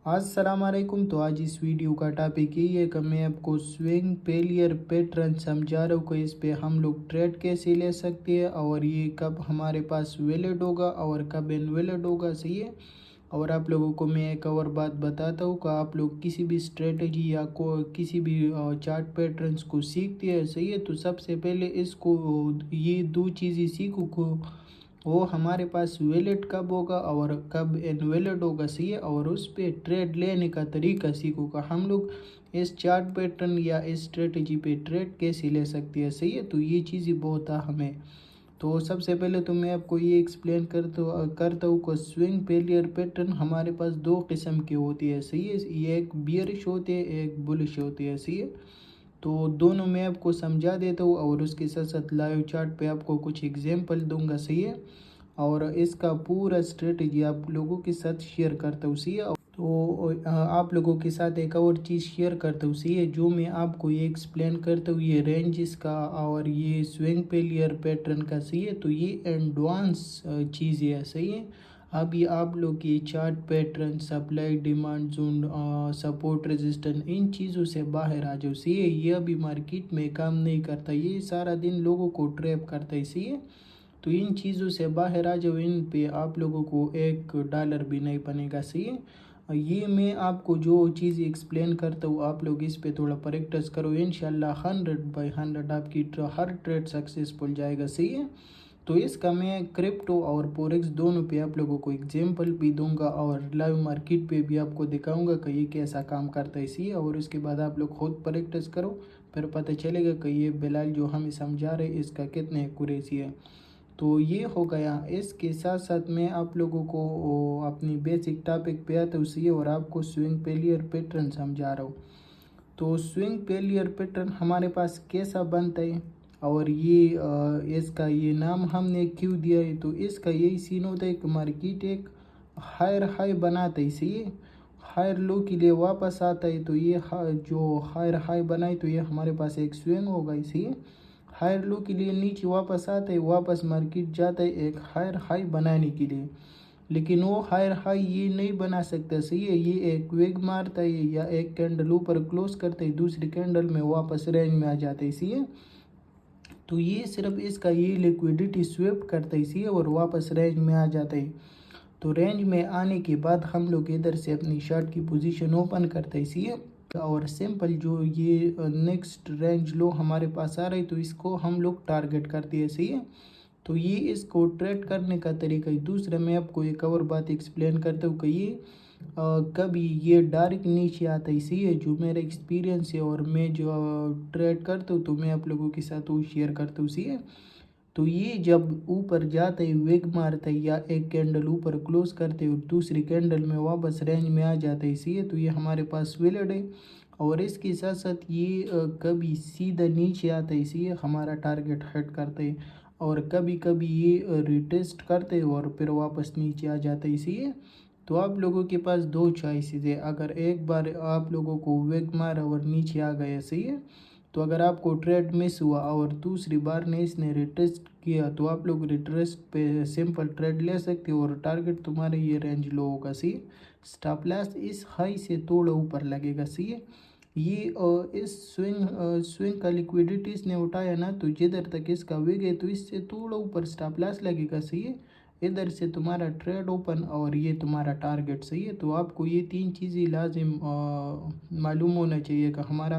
अस्सलाम वालेकुम। तो आज इस वीडियो का टॉपिक यही है कि मैं आपको स्विंग फेलियर पैटर्न समझा रहा हूँ कि इस पे हम लोग ट्रेड कैसे ले सकते हैं और ये कब हमारे पास वैलिड होगा और कब इनवैलिड होगा। सही है। और आप लोगों को मैं एक और बात बताता हूँ कि आप लोग किसी भी स्ट्रेटजी या को किसी भी चार्ट पैटर्न्स को सीखते हैं। सही है। तो सबसे पहले इसको ये दो चीज़ें सीखो को वो हमारे पास वैलिड कब होगा और कब इनवैलिड होगा। सही है। और उस पे ट्रेड लेने का तरीका सीखोगा। हम लोग इस चार्ट पैटर्न या इस स्ट्रेटजी पे ट्रेड कैसे ले सकते हैं। सही है। तो ये चीज़ें बहुत अहम है। तो सबसे पहले तो मैं आपको ये एक्सप्लेन करता हूँ कि स्विंग फेलियर पैटर्न हमारे पास दो किस्म के होती है। सही है। ये एक बियरिश होती है, एक बुलिश होती है। सही है। तो दोनों मैं आपको समझा देता हूँ और उसके साथ साथ लाइव चार्ट पे आपको कुछ एग्जांपल दूंगा। सही है। और इसका पूरा स्ट्रेटजी आप लोगों के साथ शेयर करता हूँ। सही है। तो आप लोगों के साथ एक और चीज़ शेयर करता हूँ। सही है। जो मैं आपको ये एक्सप्लेन करता हूँ ये रेंजेस का और ये स्विंग फेलियर पैटर्न का। सही है। तो ये एडवांस चीज़ है। सही है। अभी आप लोग ये chart pattern, supply demand zone, support resistance, इन चीज़ों से बाहर आ जाओ। सही है। ये अभी मार्केट में काम नहीं करता, ये सारा दिन लोगों को ट्रैप करता है। सही है। तो इन चीज़ों से बाहर आ जाओ, इन पे आप लोगों को एक डॉलर भी नहीं बनेगा। सही है। ये मैं आपको जो चीज़ एक्सप्लेन करता हूँ आप लोग इस पे थोड़ा प्रैक्टिस करो, इंशाल्लाह 100/100 आपकी हर ट्रेड सक्सेसफुल जाएगा। सही है। तो इसका मैं क्रिप्टो और फोरेक्स दोनों पे आप लोगों को एग्जांपल भी दूंगा और लाइव मार्केट पे भी आपको दिखाऊंगा कि ये कैसा काम करता है। इसी और उसके बाद आप लोग खुद प्रैक्टिस करो, फिर पता चलेगा कि ये बिलाल जो हमें समझा रहे इसका कितने एक्यूरेसी है। तो ये हो गया। इसके साथ साथ मैं आप लोगों को अपनी बेसिक टॉपिक पे आता हूँ। सी और आपको स्विंग फेलियर पैटर्न समझा रहा हूँ। तो स्विंग फेलियर पैटर्न हमारे पास कैसा बनता है और ये इसका ये नाम हमने क्यों दिया है। तो इसका यही सीन होता है कि मार्केट एक हायर हाई बनाता है। सही है। हायर लो के लिए वापस आता है। तो ये जो हायर हाई बनाए तो ये हमारे पास एक स्विंग होगा। इसी हायर लो के लिए नीचे वापस आता है, वापस मार्केट जाता है एक हायर हाई बनाने के लिए। लेकिन वो हायर हाई ये नहीं बना सकता। सही है। ये एक वेग मारता है या एक कैंडल ऊपर क्लोज करता है, दूसरी कैंडल में वापस रेंज में आ जाता है। इसी तो ये सिर्फ इसका ये लिक्विडिटी स्वेप करता है। इसी और वापस रेंज में आ जाता है। तो रेंज में आने के बाद हम लोग इधर से अपनी शर्ट की पोजीशन ओपन करते हैं। इसी और सिंपल जो ये नेक्स्ट रेंज लो हमारे पास आ रही तो इसको हम लोग टारगेट करते हैं। सही है। तो ये इसको ट्रेड करने का तरीका है। दूसरा मैं आपको एक और बात एक्सप्लेन करता हूँ कि ये कभी ये डायरेक्ट नीचे आता है। इसी है जो मेरा एक्सपीरियंस है और मैं जो ट्रेड करता हूँ तो मैं आप लोगों के साथ वो शेयर करता हूँ। सी है। तो ये जब ऊपर जाता है वेग मारता है या एक कैंडल ऊपर क्लोज करते हैं और दूसरी कैंडल में वापस रेंज में आ जाता है। इसी है। तो ये हमारे पास वैलिड है। और इसके साथ साथ ये कभी सीधा नीचे आता है। इसी हमारा टारगेट हिट करते हैं। और कभी कभी ये रिटेस्ट करते हैं और फिर वापस नीचे आ जाते हैं। इसी तो आप लोगों के पास दो चॉइसेस है। अगर एक बार आप लोगों को वेग मारा और नीचे आ गया। सही है। तो अगर आपको ट्रेड मिस हुआ और दूसरी बार ने इसने रिटेस्ट किया तो आप लोग रिट्रेस्ट पे सिंपल ट्रेड ले सकते हो और टारगेट तुम्हारे ये रेंज लो होगा। सी स्टॉप लॉस इस हाई से थोड़ा ऊपर लगेगा। सी ये इस स्विंग का लिक्विडिटी इसने उठाया ना तो जिधर तक इसका वेग है तो इससे थोड़ा ऊपर स्टॉप लॉस लगेगा। सही है। इधर से तुम्हारा ट्रेड ओपन और ये तुम्हारा टारगेट। सही है। तो आपको ये तीन चीज़ें लाजिम मालूम होना चाहिए कि हमारा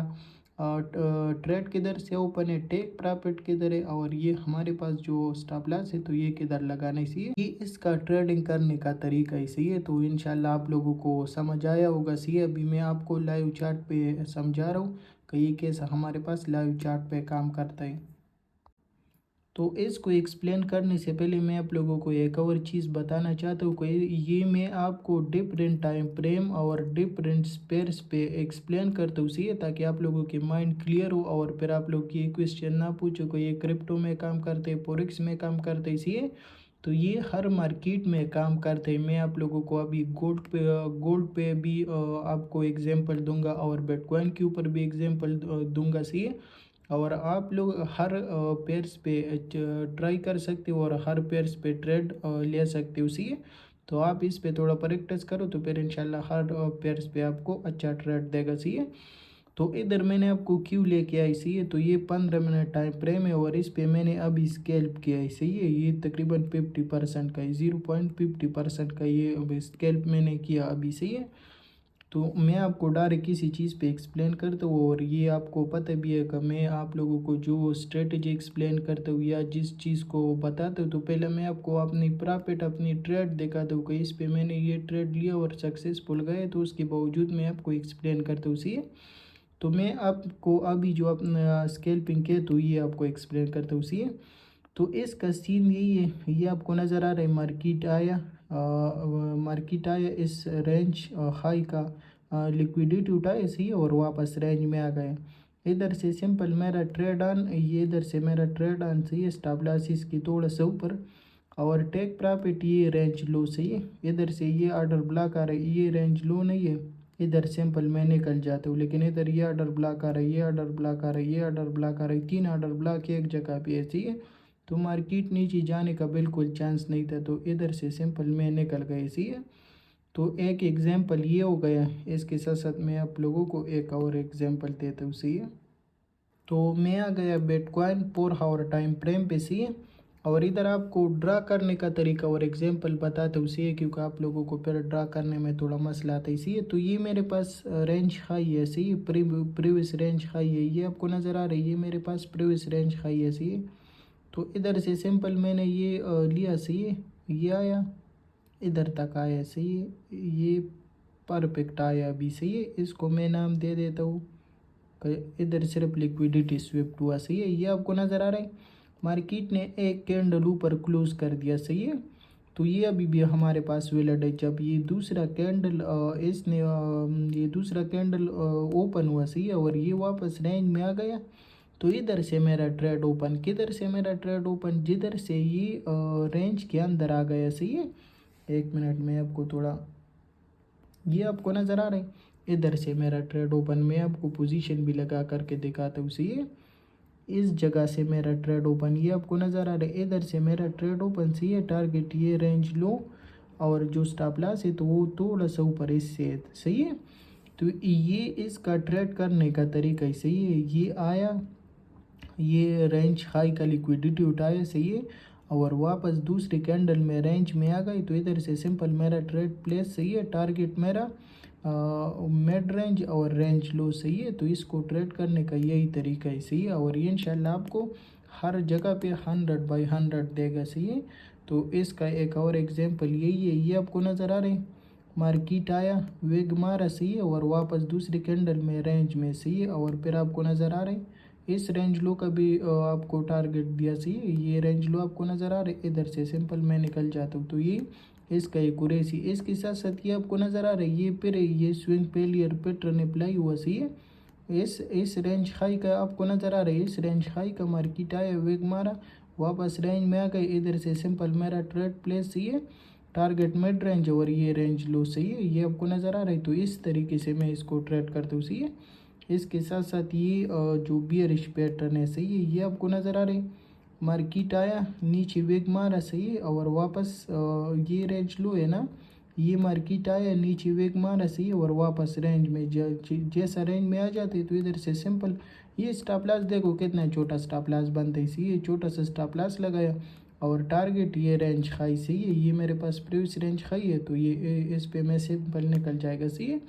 ट्रेड किधर से ओपन है, टेक प्रॉफिट किधर है और ये हमारे पास जो स्टॉप लॉस है तो ये किधर लगाना चाहिए। ये इसका ट्रेडिंग करने का तरीका ही। सही है। तो इंशाल्लाह आप लोगों को समझ आया होगा। सही है। अभी मैं आपको लाइव चार्ट पे समझा रहा हूँ कि ये कैसा हमारे पास लाइव चार्ट पे काम करता है। तो इसको एक्सप्लेन करने से पहले मैं आप लोगों को एक और चीज़ बताना चाहता हूँ कि ये मैं आपको डिफरेंट टाइम फ्रेम और डिफरेंट स्पेयर्स पे एक्सप्लेन करता हूँ। सही है। ताकि आप लोगों की माइंड क्लियर हो और फिर आप लोग ये क्वेश्चन ना पूछो कि ये क्रिप्टो में काम करते हैं, फोरेक्स में काम करते हैं। सही है। तो ये हर मार्केट में काम करते हैं। मैं आप लोगों को अभी गोल्ड पे भी आपको एग्जांपल दूंगा और बिटकॉइन के ऊपर भी एग्जांपल दूंगा। सही है। और आप लोग हर पेयर्स पे ट्राई कर सकते हो और हर पेयर्स पे ट्रेड ले सकते हो। सी तो आप इस पे थोड़ा प्रैक्टिस करो तो फिर इंशाल्लाह हर पेयर्स पे आपको अच्छा ट्रेड देगा। सही है। तो इधर मैंने आपको क्यों लेके आई, सही है। तो ये 15 मिनट टाइम फ्रेम है और इस पे मैंने अभी स्केल्प किया है। सही है। ये तकरीबन 50% का है, 0.50% का ये अब स्केल्प मैंने किया अभी। सही है। तो मैं आपको डायरेक्ट किसी चीज़ पे एक्सप्लेन करता हूँ और ये आपको पता भी है कि मैं आप लोगों को जो स्ट्रेटजी एक्सप्लेन करता हूँ या जिस चीज़ को बताता हूँ तो पहले मैं आपको अपनी प्रॉफिट अपनी ट्रेड दिखाता हूँ कि इस पे मैंने ये ट्रेड लिया और सक्सेसफुल गए, तो उसके बावजूद मैं आपको एक्सप्लेन करता हूँ। सही है। तो मैं आपको अभी जो अपना स्केल्पिंग के तो ये आपको एक्सप्लेन करता हूँ। सही है। तो इसका सीन यही है, ये आपको नज़र आ रहा है मार्केट आया इस रेंज हाई का लिक्विडिटी उठाए। सही है। और वापस रेंज में आ गए। इधर से सिंपल मेरा ट्रेड ऑन, ये इधर से मेरा ट्रेड ऑन। सही है। स्टॉप लॉस इसकी थोड़ा सा ऊपर और टेक प्रॉफिट ये रेंज लो। सही है। इधर से ये ऑर्डर ब्लॉक आ रहा है, ये रेंज लो नहीं है, इधर सिंपल मैं निकल जाता हूँ। लेकिन इधर ये ऑर्डर ब्लॉक आ रहा है, ये ऑर्डर ब्लॉक आ रहा है, ये ऑर्डर ब्लॉक आ रहा है, 3 ऑर्डर ब्लॉक एक जगह पे है। सही है। तो मार्केट नीचे जाने का बिल्कुल चांस नहीं था, तो इधर से सिंपल मैं निकल गए। सही है। तो एक एग्जांपल ये हो गया। इसके साथ साथ मैं आप लोगों को एक और एग्जांपल देता हूँ। सही है। तो मैं आ गया बिटकॉइन 4 आवर टाइम फ्रेम पे। सही है। और इधर आपको ड्रा करने का तरीका और एग्जांपल बताता हूँ। सही है। क्योंकि आप लोगों को फिर ड्रा करने में थोड़ा मसला आता है। सही है। तो ये मेरे पास रेंज हाई है। सही है। प्रीवियस रेंज हाई है, ये आपको नज़र आ रही है, ये मेरे पास प्रीवियस रेंज हाई है। सही है। तो इधर से सिंपल मैंने ये लिया। सही है। ये आया, इधर तक आया। सही है। ये परफेक्ट आया अभी। सही है। इसको मैं नाम दे देता हूँ, इधर सिर्फ लिक्विडिटी स्विफ्ट हुआ। सही है। ये आपको नज़र आ रहा है। मार्केट ने एक कैंडल ऊपर क्लोज कर दिया। सही है। तो ये अभी भी हमारे पास वैलिड है। जब ये दूसरा कैंडल ये दूसरा कैंडल ओपन हुआ। सही है। और ये वापस रेंज में आ गया, तो इधर से मेरा ट्रेड ओपन, किधर से मेरा ट्रेड ओपन, जिधर से ये रेंज के अंदर आ गया। सही है। एक मिनट में आपको थोड़ा, ये आपको नज़र आ रहा है, इधर से मेरा ट्रेड ओपन, मैं आपको पोजीशन भी लगा करके दिखाता हूँ। सही है। इस जगह से मेरा ट्रेड ओपन, ये आपको नज़र आ रहा है, इधर से मेरा ट्रेड ओपन। सही है। टारगेट ये रेंज लो और जो स्टॉप लॉस है तो वो थोड़ा सा ऊपर इससे है। सही है। तो ये इसका ट्रेड करने का तरीका ही। सही है। ये आया, ये रेंज हाई का लिक्विडिटी उठाया। सही है। और वापस दूसरी कैंडल में रेंज में आ गई, तो इधर से सिंपल मेरा ट्रेड प्लेस। सही है। टारगेट मेरा मिड रेंज और रेंज लो। सही है। तो इसको ट्रेड करने का यही तरीका है। सही है। और ये इंशाल्लाह आपको हर जगह पे 100/100 देगा। सही है। तो इसका एक और एग्जांपल यही है, ये आपको नज़र आ रहा है, मार्केट आया, वेग मारा। सही है। और वापस दूसरी कैंडल में रेंज में। सही है। और फिर आपको नज़र आ रहा है, इस रेंज लो का भी आपको टारगेट दिया। सही है। ये रेंज लो आपको नज़र आ रहा है, इधर से सिंपल मैं निकल जाता हूँ। तो ये इसका एक कुरेसी, इसके साथ साथ ये आपको नज़र आ रहा है, ये फिर ये स्विंग फेलियर पैटर्न अप्लाई हुआ। सही है। इस रेंज हाई का आपको नज़र आ रहा है, इस रेंज हाई का मार्केट आया, वेग मारा, वापस रेंज में आ गए, इधर से सिंपल मेरा ट्रेड प्लेस। सही है। टारगेट मिड रेंज और ये रेंज लो। सही है। ये आपको नज़र आ रहा है। तो इस तरीके से मैं इसको ट्रेड करता हूँ। सही है। इसके साथ साथ ये जो बियरिश पैटर्न है। सही है। ये आपको नज़र आ रहा है, मार्केट आया, नीचे वेग मारा। सही है। और वापस ये रेंज लो है ना, ये मार्केट आया, नीचे वेग मारा। सही है। और वापस रेंज में जैसा रेंज में आ जाते तो इधर से सिंपल ये स्टॉप लॉस देखो कितना छोटा स्टॉप लॉस बनता है। सही है। छोटा सा स्टॉप लॉस लगाया और टारगेट ये रेंज हाई। सही है। ये मेरे पास प्रीवियस रेंज हाई है, तो ये इस पे मैं सिंपल निकल जाएगा। सही है।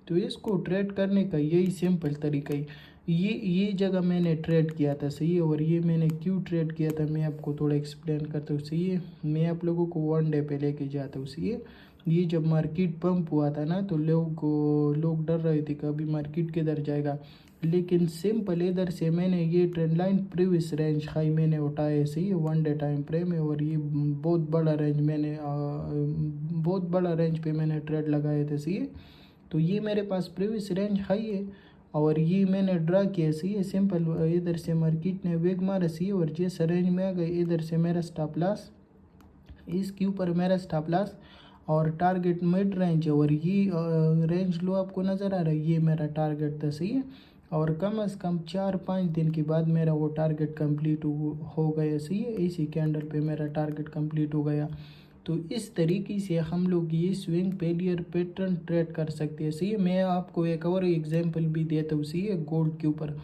तो इसको ट्रेड करने का यही सिंपल तरीका है। ये जगह मैंने ट्रेड किया था। सही है। और ये मैंने क्यों ट्रेड किया था मैं आपको थोड़ा एक्सप्लेन करता हूँ। सही है। मैं आप लोगों को 1 डे पे लेके जाता हूँ। सही है। ये जब मार्केट पंप हुआ था ना, तो लोग डर रहे थे कि अभी मार्केट किधर जाएगा, लेकिन सिंपल इधर से मैंने ये trend line previous range high मैंने उठाया। सही है। 1 डे टाइम फ्रेम है और ये बहुत बड़ा रेंज पे मैंने ट्रेड लगाए थे। सही है। तो ये मेरे पास प्रीवियस रेंज हाई है और ये मैंने ड्रा किया। सही है। सिंपल इधर से मार्केट ने वेग मारा। सही है। और जिस रेंज में आ गए, इधर से मेरा स्टॉप लॉस, इसके ऊपर मेरा स्टॉप लॉस और टारगेट मिड रेंज है। और ये रेंज लो आपको नज़र आ रहा है, ये मेरा टारगेट था। सही है। और कम से कम 4-5 दिन के बाद मेरा वो टारगेट कंप्लीट हो गया। सही है। इसी कैंडल पे मेरा टारगेट कंप्लीट हो गया। तो इस तरीके से हम लोग ये स्विंग फेलियर पैटर्न ट्रेड कर सकते हैं। सही है, मैं आपको एक और एग्जांपल भी देता हूँ, सही है, गोल्ड के ऊपर।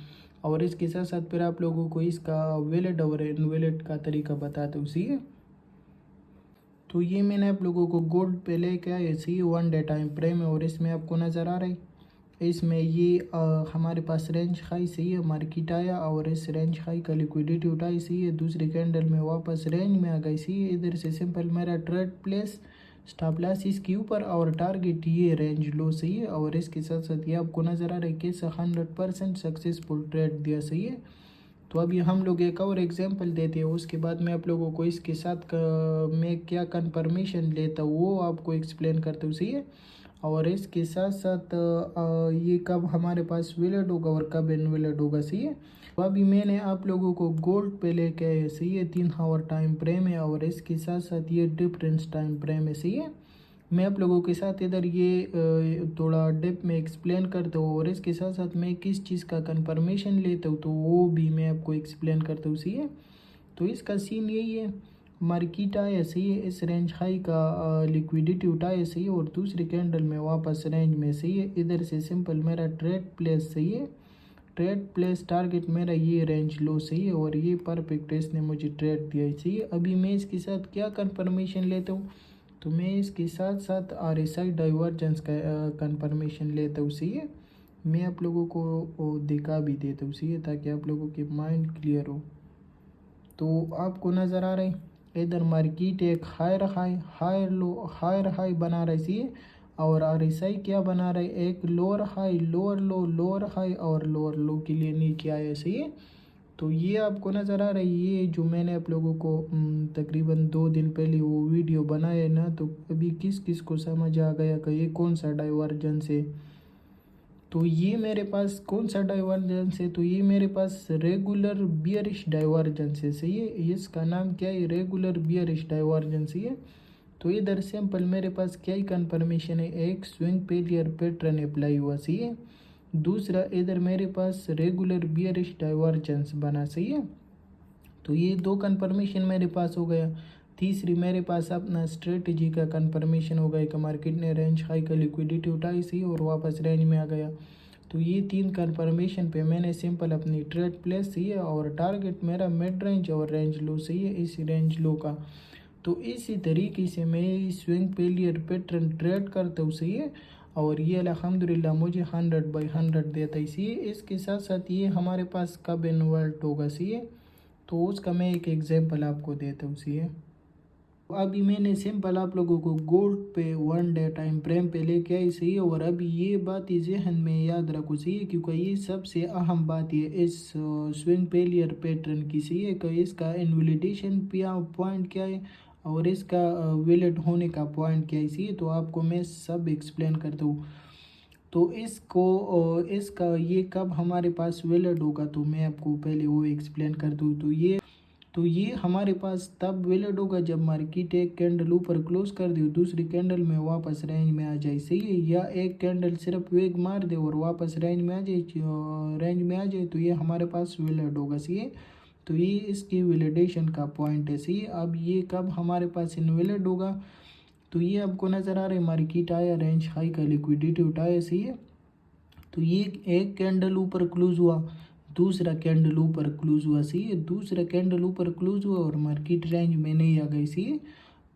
और इसके साथ साथ फिर आप लोगों को इसका वैलिड और इनवैलिड का तरीका बताता हूँ, सही है। तो ये मैंने आप लोगों को गोल्ड पे लेके आया, सही है, 1 डे टाइम फ्रेम है और इसमें आपको नज़र आ रहा है इसमें ये हमारे पास रेंज हाई, सही है, मार्केट आया और इस रेंज हाई का लिक्विडिटी उठाई, सही है, दूसरे कैंडल में वापस रेंज में आ गई, सही है। इधर से सिंपल मेरा ट्रेड प्लेस स्टॉप लॉस इसके ऊपर और टारगेट ये रेंज लो, सही है। और इसके साथ साथ ये आपको नज़र आ रहा है कैसे 100% सक्सेसफुल ट्रेड दिया, सही है। तो अभी हम लोग एक और एग्जांपल देते हैं, उसके बाद मैं आप लोगों को इसके साथ मैं क्या कन्फर्मेशन लेता हूँ वो आपको एक्सप्लेन करता हूँ, सही है। और इसके साथ साथ ये कब हमारे पास वैलिड होगा और कब इनवैलिड होगा, सही है। तो अभी मैंने आप लोगों को गोल्ड पे लेके आए, सही है, 3 आवर टाइम फ्रेम है और इसके साथ साथ ये डिफरेंस टाइम फ्रेम है, सही है। मैं आप लोगों के साथ इधर ये थोड़ा डिप में एक्सप्लेन करता हूँ और इसके साथ साथ मैं किस चीज़ का कन्फर्मेशन लेता हूँ तो वो भी मैं आपको एक्सप्लेन करता हूँ, सही है। तो इसका सीन यही है, मार्केट आया, सही है, इस रेंज हाई का लिक्विडिटी उठाया, सही है, और दूसरे कैंडल में वापस रेंज में, सही है। इधर से सिंपल मेरा ट्रेड प्लेस, सही है, ट्रेड प्लेस टारगेट मेरा ये रेंज लो, सही है, और ये परफेक्ट इसने मुझे ट्रेड दिया, सही है। अभी मैं इसके साथ क्या कन्फर्मेशन लेता हूँ तो मैं इसके साथ साथ RSI डाइवर्जेंस का कन्फर्मेशन लेता हूँ, सही है। मैं आप लोगों को वो दिखा भी देता हूँ, सही है, ताकि आप लोगों की माइंड क्लियर हो। तो आपको नज़र आ रहा है इधर मार्केट एक higher high higher low higher high बना रहा है, सही है, और RSI क्या बना रहा है, एक लोअर हाई लोअर लो लोअर हाई और लोअर लो के लिए नीचे आया, सही है। तो ये आपको नज़र आ रहा है, ये जो मैंने आप लोगों को तकरीबन 2 दिन पहले वो वीडियो बनाया है ना, तो अभी किस किस को समझ आ गया कि ये कौन सा डाइवर्जेंस है। तो ये मेरे पास कौन सा डाइवर्जेंस है, तो ये मेरे पास रेगुलर बियरिश डाइवर्जेंस है, सही है। इसका नाम क्या है, रेगुलर बियरिश डाइवर्जेंस है। तो इधर सिंपल मेरे पास क्या ही कन्फर्मेशन है, एक स्विंग फेलियर पैटर्न अप्लाई हुआ, सही है, दूसरा इधर मेरे पास रेगुलर बियरिश डाइवर्जेंस बना, सही है। तो ये 2 कन्फर्मेशन मेरे पास हो गया। तीसरी मेरे पास अपना स्ट्रेटजी का कन्फर्मेशन हो गया कि मार्केट ने रेंज हाई का लिक्विडिटी उठाई, सही, और वापस रेंज में आ गया। तो ये 3 कन्फर्मेशन पे मैंने सिंपल अपनी ट्रेड प्लेस, सही है, और टारगेट मेरा मिड रेंज और रेंज लो, सही है, इस रेंज लो का। तो इसी तरीके से मैं स्विंग फेलियर पैटर्न ट्रेड करता हूँ, सही है, और ये अल्हम्दुलिल्लाह मुझे 100/100 देता है, सही है। इसके साथ साथ ये हमारे पास कब इन्वर्ट होगा, सही है, तो उसका मैं एक एग्जांपल आपको देता हूँ, सही है। अभी मैंने सिंपल आप लोगों को गोल्ड पे 1 डे टाइम फ्रेम पे लेके आई, सही है, और अभी ये बात ज़हन में याद रखो, सही है, क्योंकि ये सबसे अहम बात है इस स्विंग फेलियर पैटर्न की, सही है, कि इसका इन्वैलिडेशन पॉइंट क्या है और इसका वैलिड होने का पॉइंट क्या है, सही है। तो आपको मैं सब एक्सप्लेन करता हूँ। तो इसका ये कब हमारे पास वैलिड होगा तो मैं आपको पहले वो एक्सप्लेन कर दूँ। तो ये हमारे पास तब वैलिड होगा जब मार्केट एक कैंडल ऊपर क्लोज कर दे, दूसरी कैंडल में वापस रेंज में आ जाए, सही है, या एक कैंडल सिर्फ वेग मार दे और वापस रेंज में आ जाए, तो ये हमारे पास वैलिड होगा, सही है। तो ये इसकी वैलिडेशन का पॉइंट है, सही है। अब ये कब हमारे पास इनवैलिड होगा तो ये आपको नज़र आ रहा है, मार्केट आया, रेंज हाई का लिक्विडिटी उठाया, सही है। तो ये एक कैंडल ऊपर क्लोज हुआ, दूसरा कैंडल ऊपर क्लोज हुआ, सही है, दूसरा कैंडल ऊपर क्लोज हुआ और मार्केट रेंज में नहीं आ गई, सही है।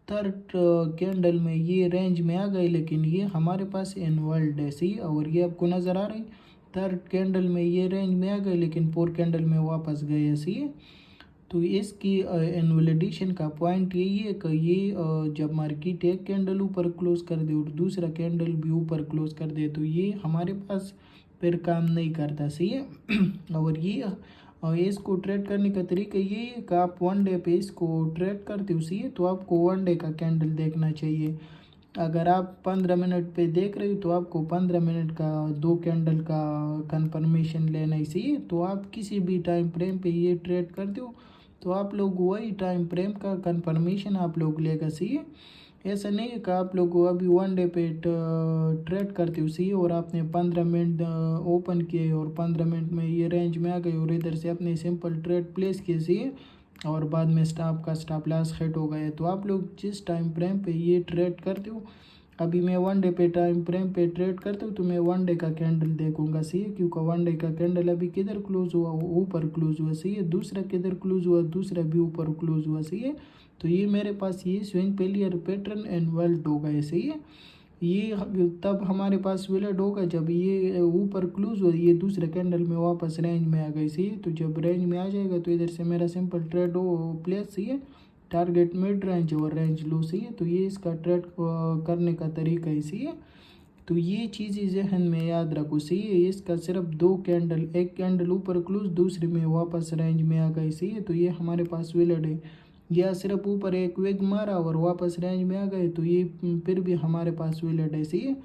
थर्ड कैंडल में ये रेंज में आ गई लेकिन ये हमारे पास इनवर्ल्ड है, सही, और ये आपको नज़र आ रहा है, थर्ड कैंडल में ये रेंज में आ गई लेकिन फोर्थ कैंडल में वापस गए हैं, सही है। तो इसकी इनवैलिडेशन का पॉइंट यही है कि ये जब मार्केट एक कैंडल ऊपर क्लोज कर दे और दूसरा कैंडल भी ऊपर क्लोज कर दे तो ये हमारे पास फिर काम नहीं करता, सही है। और ये इसको ट्रेड करने का तरीका ये है कि आप 1 डे पे इसको ट्रेड करते हो, सही है, तो आपको 1 डे का कैंडल देखना चाहिए। अगर आप 15 मिनट पे देख रहे हो तो आपको 15 मिनट का 2 कैंडल का कंफर्मेशन लेना ही, सही है। तो आप किसी भी टाइम फ्रेम पे ये ट्रेड करते हो तो आप लोग वही टाइम फ्रेम का कंफर्मेशन आप लोग लेगा, सही है। ऐसा नहीं है कि आप लोग अभी 1 डे पे ट्रेड करते हो, सही है, और आपने 15 मिनट ओपन किए और 15 मिनट में ये रेंज में आ गए और इधर से अपने सिंपल ट्रेड प्लेस किए, सही है, और बाद में आपका स्टॉप लॉस हिट हो गया। तो आप लोग जिस टाइम फ्रेम पे ये ट्रेड करते हो, अभी मैं 1 डे पे टाइम फ्रेम पे ट्रेड करता हूँ तो मैं 1 डे का कैंडल देखूंगा, सही है, क्योंकि 1 डे का कैंडल अभी किधर क्लोज हुआ, ऊपर क्लोज हुआ, सही है। दूसरा किधर क्लोज हुआ, दूसरा भी ऊपर क्लोज हुआ, सही है। तो ये मेरे पास ये swing failure pattern and belt होगा, सही है। ये तब हमारे पास वैलिड होगा जब ये ऊपर क्लोज हो, ये दूसरे कैंडल में वापस रेंज में आ गई, सही है। तो जब रेंज में आ जाएगा तो इधर से मेरा सिंपल ट्रेड हो प्लेस, सही है, टारगेट मिड रेंज और रेंज लो, सही है। तो ये इसका ट्रेड करने का तरीका है, सही है। तो ये चीज़ें जहन में याद रखो, सही है। इसका सिर्फ 2 कैंडल, एक कैंडल ऊपर क्लोज, दूसरे में वापस रेंज में आ गई, सही है। तो ये हमारे पास वैलिड है। या सिर्फ ऊपर एक वेग मारा और वापस रेंज में आ गए तो ये फिर भी हमारे पास वैलिड है, सही है।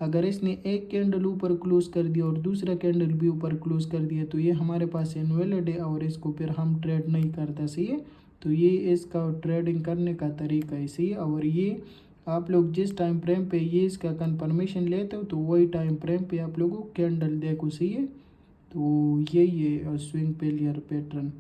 अगर इसने एक कैंडल ऊपर क्लोज कर दिया और दूसरा कैंडल भी ऊपर क्लोज कर दिया तो ये हमारे पास इनवैलिड है और इसको फिर हम ट्रेड नहीं करते, सही है। तो ये इसका ट्रेडिंग करने का तरीका है, सही है। और ये आप लोग जिस टाइम फ्रेम पे ये इसका कंफर्मेशन लेते हो तो वही टाइम फ्रेम पे आप लोगों को कैंडल देखो, सही है। तो यही है स्विंग फेलियर पैटर्न।